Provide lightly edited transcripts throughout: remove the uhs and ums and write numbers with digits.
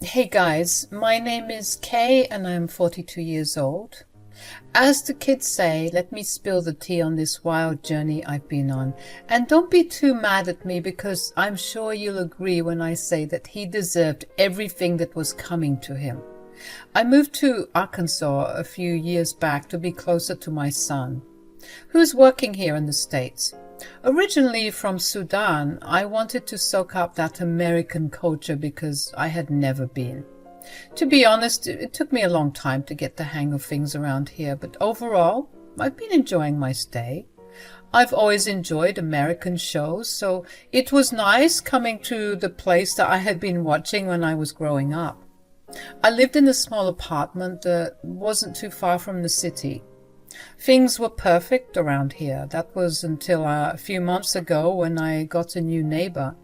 Hey guys, my name is Kay and I'm 42 years old. As the kids say, let me spill the tea on this wild journey I've been on. And don't be too mad at me because I'm sure you'll agree when I say that he deserved everything that was coming to him. I moved to Arkansas a few years back to be closer to my son, who's working here in the States. Originally from Sudan, I wanted to soak up that American culture because I had never been. To be honest, it took me a long time to get the hang of things around here, but overall, I've been enjoying my stay. I've always enjoyed American shows, so it was nice coming to the place that I had been watching when I was growing up. I lived in a small apartment that wasn't too far from the city. Things were perfect around here. That was until a few months ago when I got a new neighbor.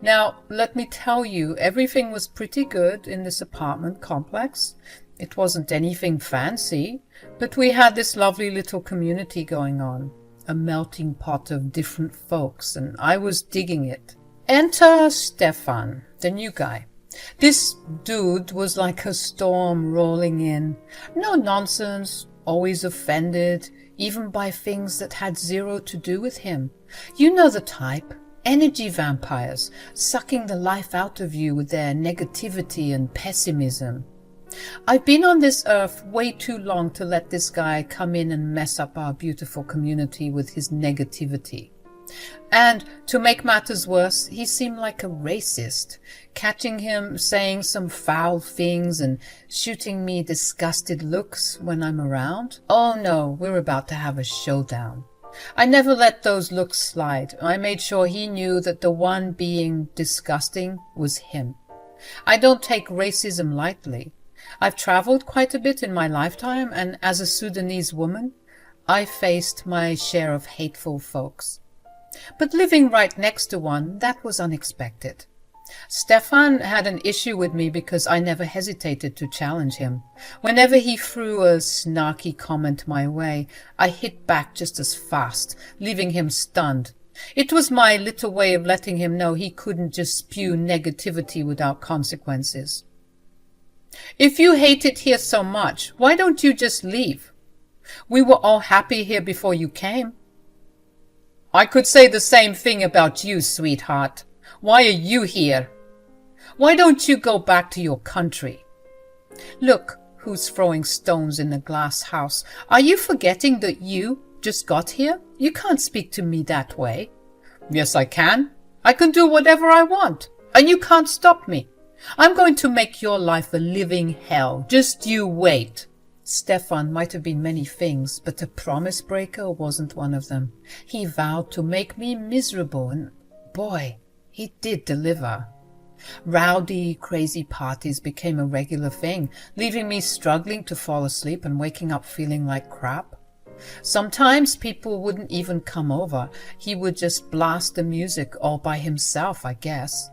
Now, let me tell you, everything was pretty good in this apartment complex. It wasn't anything fancy, but we had this lovely little community going on, a melting pot of different folks, and I was digging it. Enter Stefan, the new guy. This dude was like a storm rolling in. No nonsense, always offended, even by things that had zero to do with him. You know the type. Energy vampires, sucking the life out of you with their negativity and pessimism. I've been on this earth way too long to let this guy come in and mess up our beautiful community with his negativity. And to make matters worse, he seemed like a racist, catching him saying some foul things and shooting me disgusted looks when I'm around. Oh no, we're about to have a showdown. I never let those looks slide. I made sure he knew that the one being disgusting was him. I don't take racism lightly. I've traveled quite a bit in my lifetime, and as a Sudanese woman, I faced my share of hateful folks. But living right next to one, that was unexpected. Stefan had an issue with me because I never hesitated to challenge him. Whenever he threw a snarky comment my way, I hit back just as fast, leaving him stunned. It was my little way of letting him know he couldn't just spew negativity without consequences. If you hate it here so much, why don't you just leave? We were all happy here before you came. I could say the same thing about you, sweetheart. Why are you here? Why don't you go back to your country? Look who's throwing stones in the glass house. Are you forgetting that you just got here? You can't speak to me that way. Yes, I can. I can do whatever I want, and you can't stop me. I'm going to make your life a living hell. Just you wait. Stefan might have been many things, but a promise breaker wasn't one of them. He vowed to make me miserable, and boy, he did deliver. Rowdy, crazy parties became a regular thing, leaving me struggling to fall asleep and waking up feeling like crap. Sometimes people wouldn't even come over. He would just blast the music all by himself, I guess.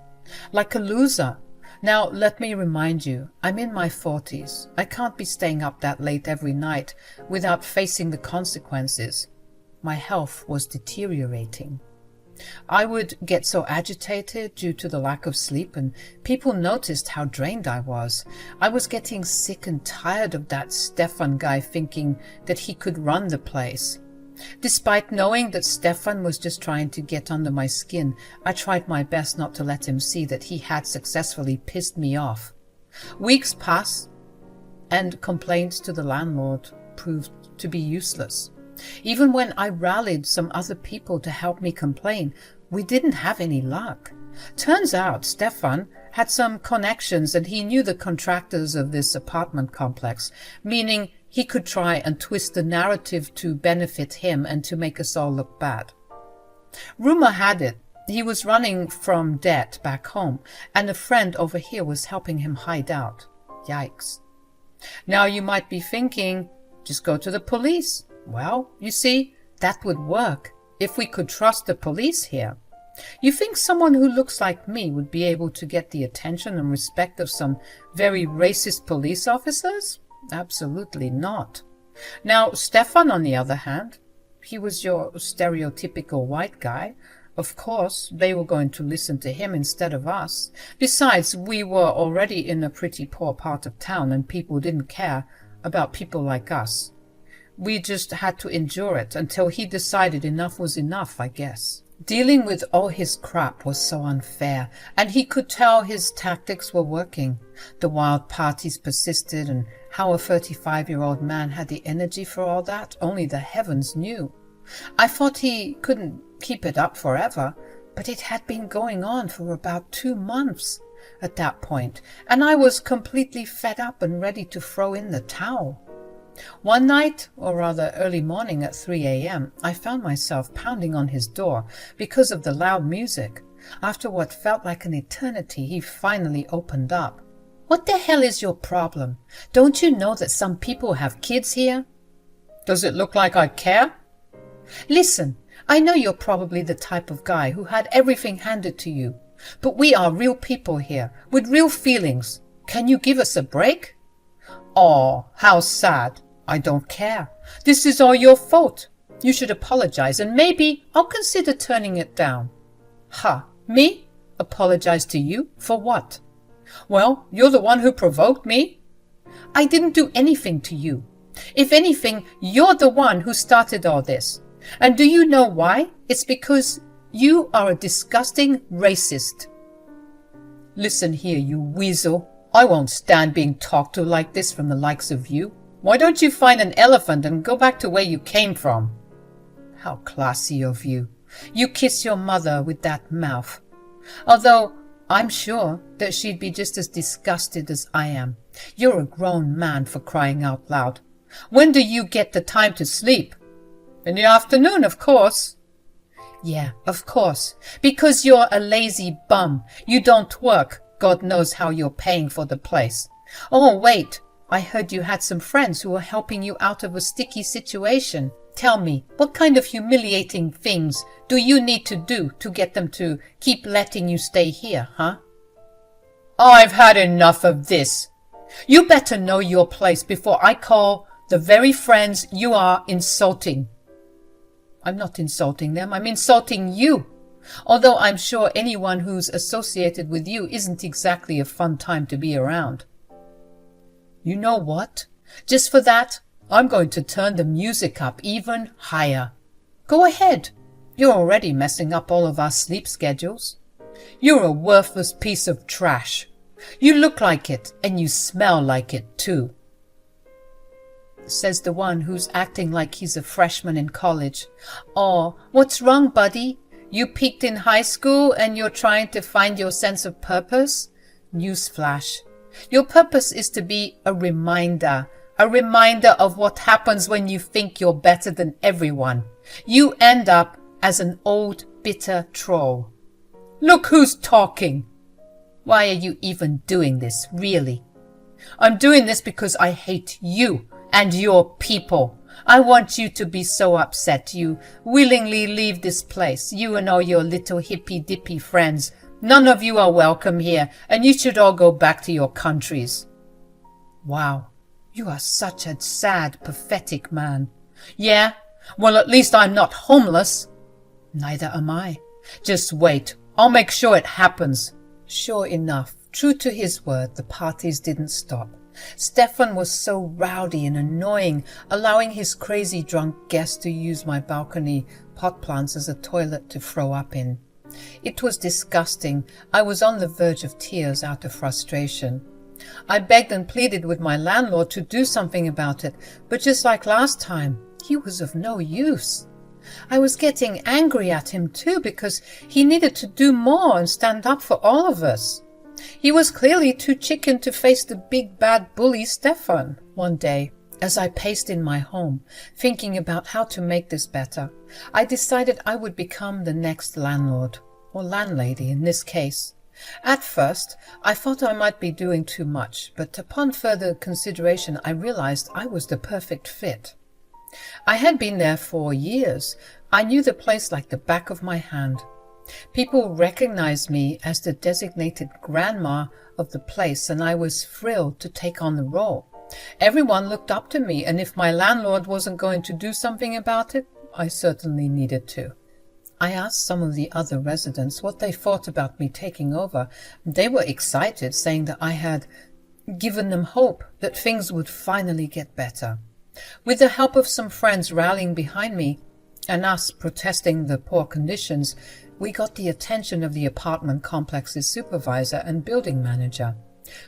Like a loser. Now, let me remind you, I'm in my 40s. I can't be staying up that late every night without facing the consequences. My health was deteriorating. I would get so agitated due to the lack of sleep, and people noticed how drained I was. I was getting sick and tired of that Stefan guy thinking that he could run the place. Despite knowing that Stefan was just trying to get under my skin, I tried my best not to let him see that he had successfully pissed me off. Weeks passed, and complaints to the landlord proved to be useless. Even when I rallied some other people to help me complain, we didn't have any luck. Turns out Stefan had some connections and he knew the contractors of this apartment complex, meaning he could try and twist the narrative to benefit him and to make us all look bad. Rumor had it he was running from debt back home, and a friend over here was helping him hide out. Yikes. Now you might be thinking, just go to the police. Well, you see, that would work if we could trust the police here. You think someone who looks like me would be able to get the attention and respect of some very racist police officers? Absolutely not. Now, Stefan, on the other hand, he was your stereotypical white guy, Of course, they were going to listen to him instead of us. Besides, we were already in a pretty poor part of town and people didn't care about people like us. We just had to endure it until he decided enough was enough, I guess. Dealing with all his crap was so unfair, and he could tell his tactics were working. The wild parties persisted, and how a 35-year-old man had the energy for all that, only the heavens knew. I thought he couldn't keep it up forever, but it had been going on for about 2 months at that point, and I was completely fed up and ready to throw in the towel. One night, or rather early morning at 3 a.m., I found myself pounding on his door because of the loud music. After what felt like an eternity, he finally opened up. "What the hell is your problem? Don't you know that some people have kids here?" "Does it look like I care?" "Listen, I know you're probably the type of guy who had everything handed to you, but we are real people here, with real feelings. Can you give us a break?" "Aw, how sad. I don't care. This is all your fault. You should apologize, and maybe I'll consider turning it down." "Ha, me? Apologize to you? For what?" "Well, you're the one who provoked me." "I didn't do anything to you. If anything, you're the one who started all this. And do you know why? It's because you are a disgusting racist." "Listen here, you weasel. I won't stand being talked to like this from the likes of you. Why don't you find an elephant and go back to where you came from?" "How classy of you. You kiss your mother with that mouth. Although I'm sure that she'd be just as disgusted as I am. You're a grown man, for crying out loud. When do you get the time to sleep?" "In the afternoon, of course." "Yeah, of course. Because you're a lazy bum. You don't work. God knows how you're paying for the place. Oh, wait. I heard you had some friends who were helping you out of a sticky situation. Tell me, what kind of humiliating things do you need to do to get them to keep letting you stay here, huh?" "I've had enough of this. You better know your place before I call the very friends you are insulting." "I'm not insulting them. I'm insulting you. Although I'm sure anyone who's associated with you isn't exactly a fun time to be around." "You know what? Just for that, I'm going to turn the music up even higher." "Go ahead. You're already messing up all of our sleep schedules." "You're a worthless piece of trash. You look like it, and you smell like it too," says the one who's acting like he's a freshman in college. "Oh, what's wrong, buddy? You peaked in high school and you're trying to find your sense of purpose? Newsflash. Your purpose is to be a reminder of what happens when you think you're better than everyone. You end up as an old, bitter troll." "Look who's talking." "Why are you even doing this, really?" "I'm doing this because I hate you and your people. I want you to be so upset you willingly leave this place, you and all your little hippy-dippy friends. None of you are welcome here, and you should all go back to your countries." "Wow, you are such a sad, pathetic man." "Yeah? Well, at least I'm not homeless." "Neither am I. Just wait. I'll make sure it happens." Sure enough, true to his word, the parties didn't stop. Stefan was so rowdy and annoying, allowing his crazy drunk guests to use my balcony pot plants as a toilet to throw up in. It was disgusting. I was on the verge of tears out of frustration. I begged and pleaded with my landlord to do something about it, but just like last time, he was of no use. I was getting angry at him too because he needed to do more and stand up for all of us. He was clearly too chicken to face the big bad bully Stefan. One day, as I paced in my home, thinking about how to make this better, I decided I would become the next landlord, or landlady in this case. At first, I thought I might be doing too much, but upon further consideration I realized I was the perfect fit. I had been there for years. I knew the place like the back of my hand. People recognized me as the designated grandma of the place, and I was thrilled to take on the role. Everyone looked up to me, and if my landlord wasn't going to do something about it, I certainly needed to. I asked some of the other residents what they thought about me taking over. They were excited, saying that I had given them hope that things would finally get better. With the help of some friends rallying behind me and us protesting the poor conditions, we got the attention of the apartment complex's supervisor and building manager,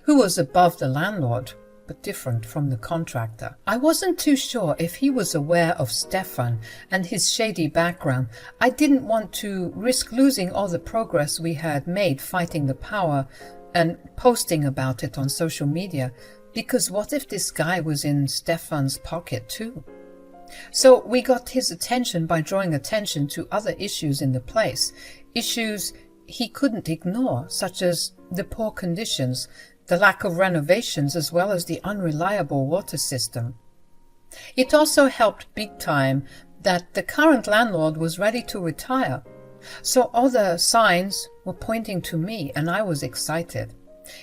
who was above the landlord, but different from the contractor. I wasn't too sure if he was aware of Stefan and his shady background. I didn't want to risk losing all the progress we had made fighting the power and posting about it on social media, because what if this guy was in Stefan's pocket too? So we got his attention by drawing attention to other issues in the place, issues he couldn't ignore, such as the poor conditions, the lack of renovations, as well as the unreliable water system. It also helped big time that the current landlord was ready to retire, so all the signs were pointing to me, and I was excited.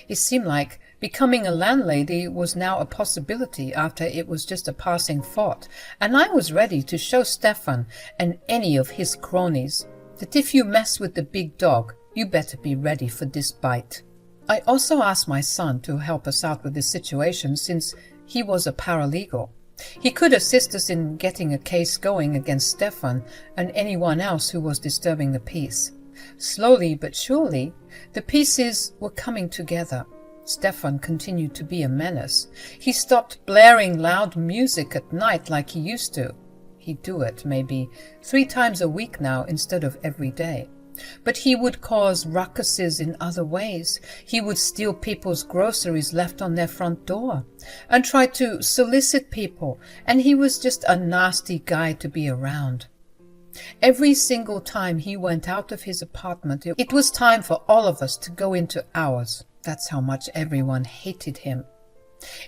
It seemed like becoming a landlady was now a possibility after it was just a passing thought, and I was ready to show Stefan and any of his cronies that if you mess with the big dog, you better be ready for this bite. I also asked my son to help us out with this situation since he was a paralegal. He could assist us in getting a case going against Stefan and anyone else who was disturbing the peace. Slowly but surely, the pieces were coming together. Stefan continued to be a menace. He stopped blaring loud music at night like he used to. He'd do it maybe 3 times a week now instead of every day. But he would cause ruckuses in other ways. He would steal people's groceries left on their front door and try to solicit people, and he was just a nasty guy to be around. Every single time he went out of his apartment, it was time for all of us to go into ours. That's how much everyone hated him.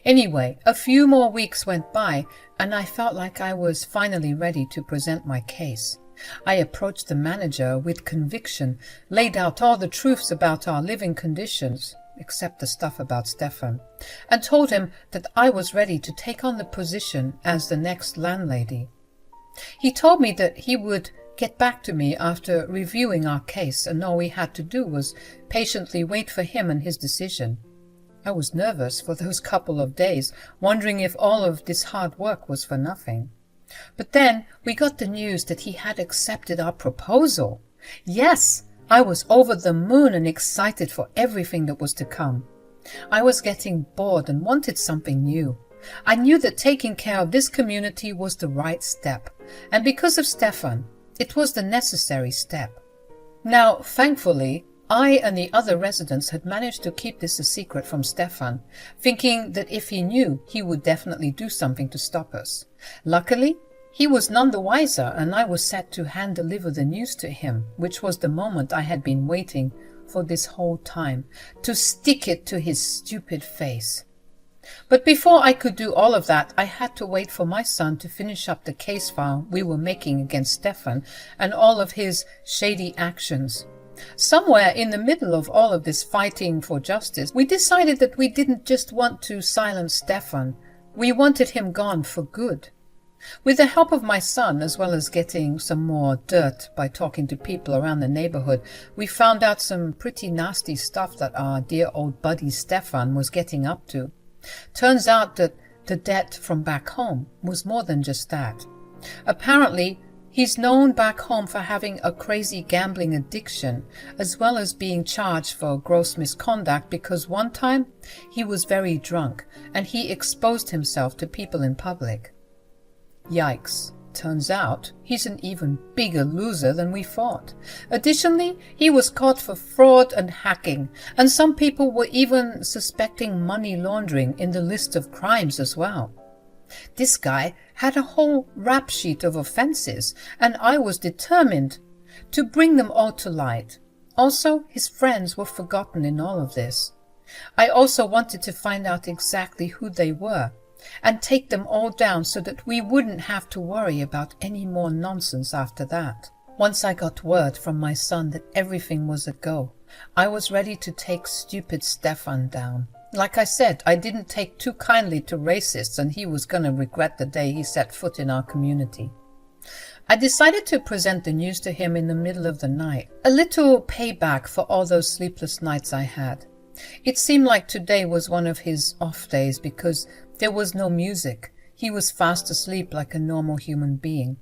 Anyway, a few more weeks went by, and I felt like I was finally ready to present my case. I approached the manager with conviction, laid out all the truths about our living conditions, except the stuff about Stefan, and told him that I was ready to take on the position as the next landlady. He told me that he would get back to me after reviewing our case, and all we had to do was patiently wait for him and his decision. I was nervous for those couple of days, wondering if all of this hard work was for nothing. But then we got the news that he had accepted our proposal. Yes, I was over the moon and excited for everything that was to come. I was getting bored and wanted something new. I knew that taking care of this community was the right step, and because of Stefan, it was the necessary step. Now, thankfully, I and the other residents had managed to keep this a secret from Stefan, thinking that if he knew, he would definitely do something to stop us. Luckily, he was none the wiser, and I was set to hand-deliver the news to him, which was the moment I had been waiting for this whole time, to stick it to his stupid face. But before I could do all of that, I had to wait for my son to finish up the case file we were making against Stefan and all of his shady actions. Somewhere in the middle of all of this fighting for justice, we decided that we didn't just want to silence Stefan. We wanted him gone for good. With the help of my son, as well as getting some more dirt by talking to people around the neighborhood, we found out some pretty nasty stuff that our dear old buddy Stefan was getting up to. Turns out that the debt from back home was more than just that. Apparently, he's known back home for having a crazy gambling addiction, as well as being charged for gross misconduct because one time he was very drunk and he exposed himself to people in public. Yikes. Turns out he's an even bigger loser than we thought. Additionally, he was caught for fraud and hacking, and some people were even suspecting money laundering in the list of crimes as well. This guy had a whole rap sheet of offenses, and I was determined to bring them all to light. Also, his friends were forgotten in all of this. I also wanted to find out exactly who they were and take them all down so that we wouldn't have to worry about any more nonsense after that. Once I got word from my son that everything was a go, I was ready to take stupid Stefan down. Like I said, I didn't take too kindly to racists, and he was going to regret the day he set foot in our community. I decided to present the news to him in the middle of the night, a little payback for all those sleepless nights I had. It seemed like today was one of his off days because there was no music. He was fast asleep like a normal human being.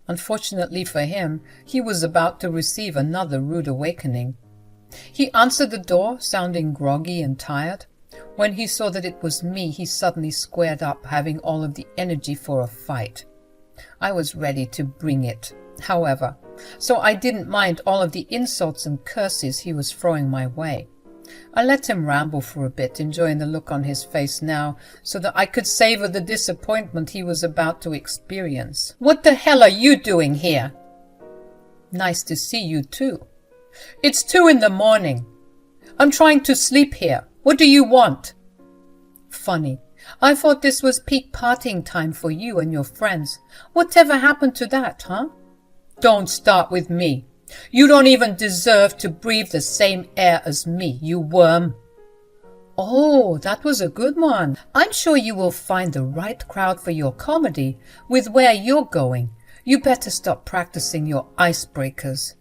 Unfortunately for him, he was about to receive another rude awakening. He answered the door, sounding groggy and tired. When he saw that it was me, he suddenly squared up, having all of the energy for a fight. I was ready to bring it, however, so I didn't mind all of the insults and curses he was throwing my way. I let him ramble for a bit, enjoying the look on his face now, so that I could savor the disappointment he was about to experience. "What the hell are you doing here?" "Nice to see you too." "It's 2 a.m. I'm trying to sleep here. What do you want?" "Funny. I thought this was peak partying time for you and your friends. Whatever happened to that, huh?" "Don't start with me. You don't even deserve to breathe the same air as me, you worm." "Oh, that was a good one. I'm sure you will find the right crowd for your comedy with where you're going. You better stop practicing your icebreakers."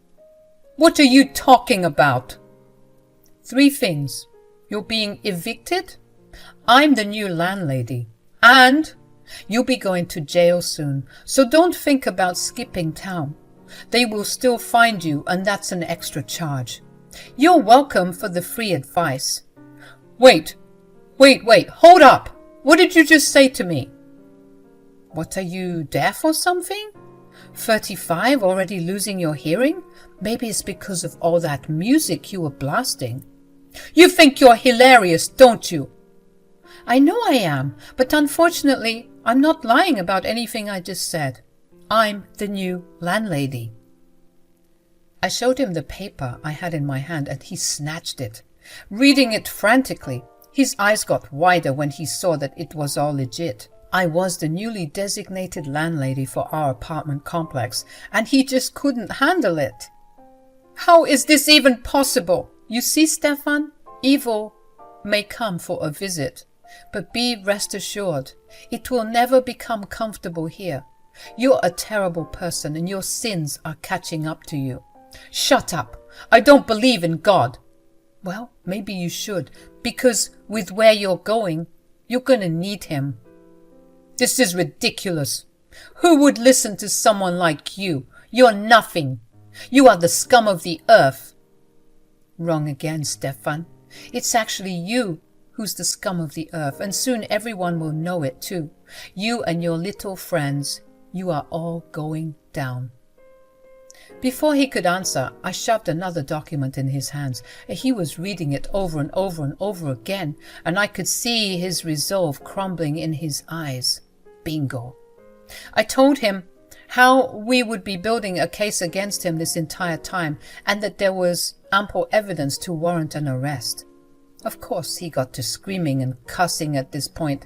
"What are you talking about?" 3 things. You're being evicted, I'm the new landlady, and you'll be going to jail soon, so don't think about skipping town. They will still find you, and that's an extra charge. You're welcome for the free advice. Wait, hold up! What did you just say to me?" "What, are you deaf or something? 35, already losing your hearing? Maybe it's because of all that music you were blasting." "You think you're hilarious, don't you?" "I know I am, but unfortunately, I'm not lying about anything I just said. I'm the new landlady." I showed him the paper I had in my hand, and he snatched it, reading it frantically. His eyes got wider when he saw that it was all legit. I was the newly designated landlady for our apartment complex, and he just couldn't handle it. "How is this even possible?" "You see, Stefan, evil may come for a visit, but be rest assured, it will never become comfortable here. You're a terrible person, and your sins are catching up to you." "Shut up! I don't believe in God." "Well, maybe you should, because with where you're going, you're gonna need him." "This is ridiculous. Who would listen to someone like you? You're nothing. You are the scum of the earth." "Wrong again, Stefan. It's actually you who's the scum of the earth, and soon everyone will know it too. You and your little friends, you are all going down." Before he could answer, I shoved another document in his hands. He was reading it over and over and over again, and I could see his resolve crumbling in his eyes. Bingo. I told him how we would be building a case against him this entire time, and that there was ample evidence to warrant an arrest. Of course, he got to screaming and cussing at this point,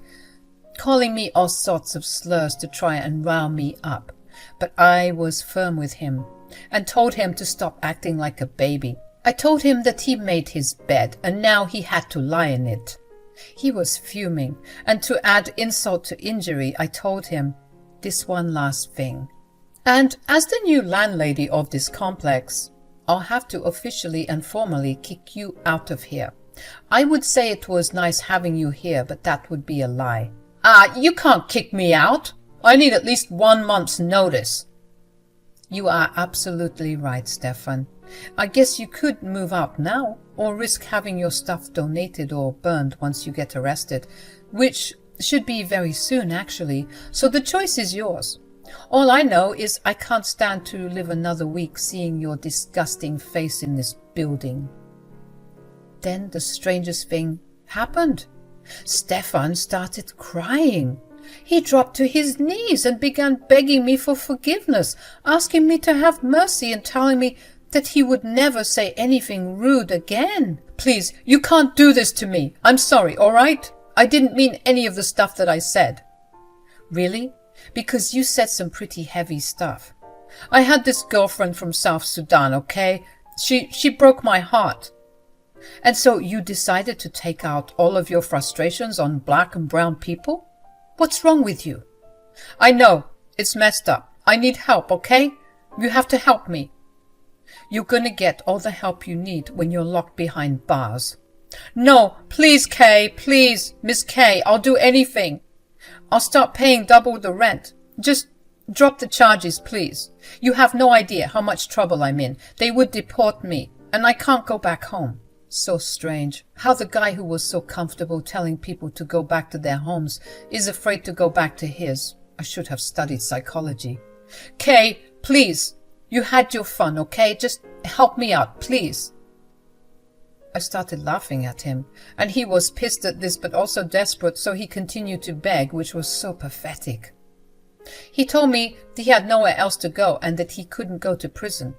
calling me all sorts of slurs to try and rile me up. But I was firm with him and told him to stop acting like a baby. I told him that he made his bed and now he had to lie in it. He was fuming, and to add insult to injury, I told him this one last thing. "And as the new landlady of this complex, I'll have to officially and formally kick you out of here. I would say it was nice having you here, but that would be a lie." You can't kick me out. I need at least 1 month's notice." "You are absolutely right, Stefan. I guess you could move out now, or risk having your stuff donated or burned once you get arrested, which should be very soon, actually, so the choice is yours. All I know is I can't stand to live another week seeing your disgusting face in this building." Then the strangest thing happened. Stefan started crying. He dropped to his knees and began begging me for forgiveness, asking me to have mercy and telling me that he would never say anything rude again. "Please, you can't do this to me. I'm sorry, all right? I didn't mean any of the stuff that I said." "Really? Because you said some pretty heavy stuff. I had this girlfriend from South Sudan, okay? She broke my heart. And so you decided to take out all of your frustrations on black and brown people? What's wrong with you?" "I know, it's messed up. I need help, okay? You have to help me. You're gonna get all the help you need when you're locked behind bars. No, please, Kay, please, Miss Kay, I'll do anything. I'll start paying double the rent. Just drop the charges, please. You have no idea how much trouble I'm in. They would deport me, and I can't go back home. So strange how the guy who was so comfortable telling people to go back to their homes is afraid to go back to his. I should have studied psychology. Kay, please. You had your fun, okay? Just help me out, please. I started laughing at him, and he was pissed at this but also desperate, so he continued to beg, which was so pathetic. He told me that he had nowhere else to go and that he couldn't go to prison.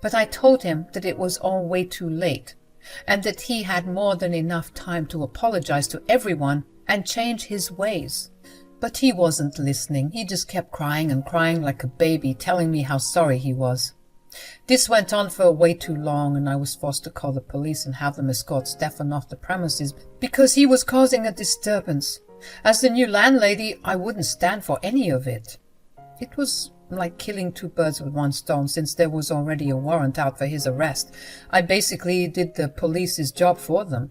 But I told him that it was all way too late, and that he had more than enough time to apologize to everyone and change his ways. But he wasn't listening. He just kept crying and crying like a baby, telling me how sorry he was. This went on for way too long, and I was forced to call the police and have them escort Stefan off the premises because he was causing a disturbance. As the new landlady, I wouldn't stand for any of it. It was like killing two birds with one stone, since there was already a warrant out for his arrest. I basically did the police's job for them.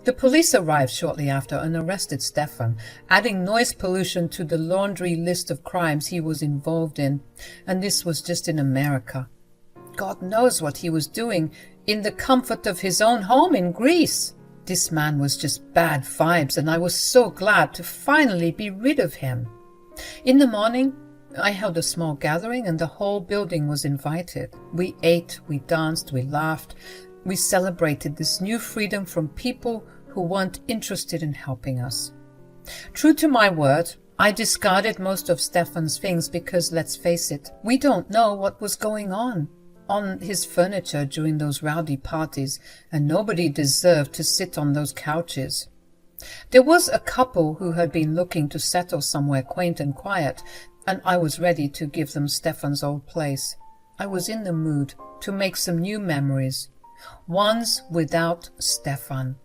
The police arrived shortly after and arrested Stefan, adding noise pollution to the laundry list of crimes he was involved in. And this was just in America. God knows what he was doing in the comfort of his own home in Greece. This man was just bad vibes, and I was so glad to finally be rid of him. In the morning, I held a small gathering and the whole building was invited. We ate, we danced, we laughed. We celebrated this new freedom from people who weren't interested in helping us. True to my word, I discarded most of Stefan's things because, let's face it, we don't know what was going on his furniture during those rowdy parties, and nobody deserved to sit on those couches. There was a couple who had been looking to settle somewhere quaint and quiet, and I was ready to give them Stefan's old place. I was in the mood to make some new memories, ones without Stefan.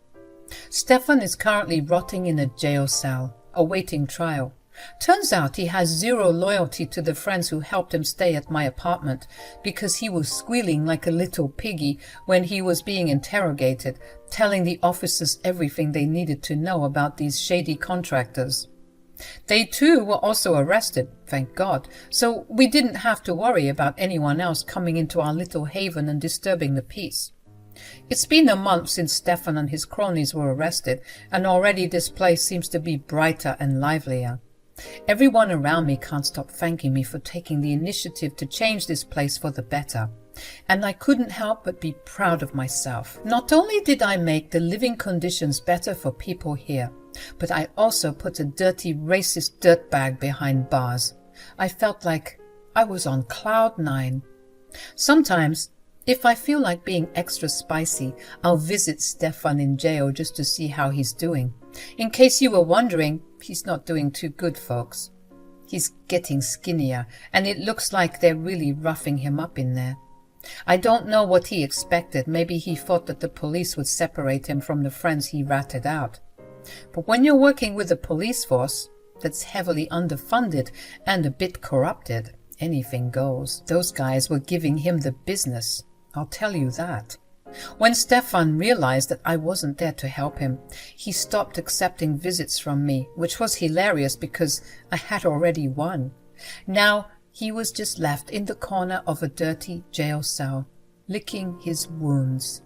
Stefan is currently rotting in a jail cell, awaiting trial. Turns out he has zero loyalty to the friends who helped him stay at my apartment, because he was squealing like a little piggy when he was being interrogated, telling the officers everything they needed to know about these shady contractors. They too were also arrested, thank God, so we didn't have to worry about anyone else coming into our little haven and disturbing the peace. It's been a month since Stefan and his cronies were arrested, and already this place seems to be brighter and livelier. Everyone around me can't stop thanking me for taking the initiative to change this place for the better, and I couldn't help but be proud of myself. Not only did I make the living conditions better for people here, but I also put a dirty, racist dirtbag behind bars. I felt like I was on cloud 9. Sometimes, if I feel like being extra spicy, I'll visit Stefan in jail just to see how he's doing. In case you were wondering, he's not doing too good, folks. He's getting skinnier, and it looks like they're really roughing him up in there. I don't know what he expected. Maybe he thought that the police would separate him from the friends he ratted out. But when you're working with a police force that's heavily underfunded and a bit corrupted, anything goes. Those guys were giving him the business, I'll tell you that. When Stefan realized that I wasn't there to help him, he stopped accepting visits from me, which was hilarious because I had already won. Now he was just left in the corner of a dirty jail cell, licking his wounds.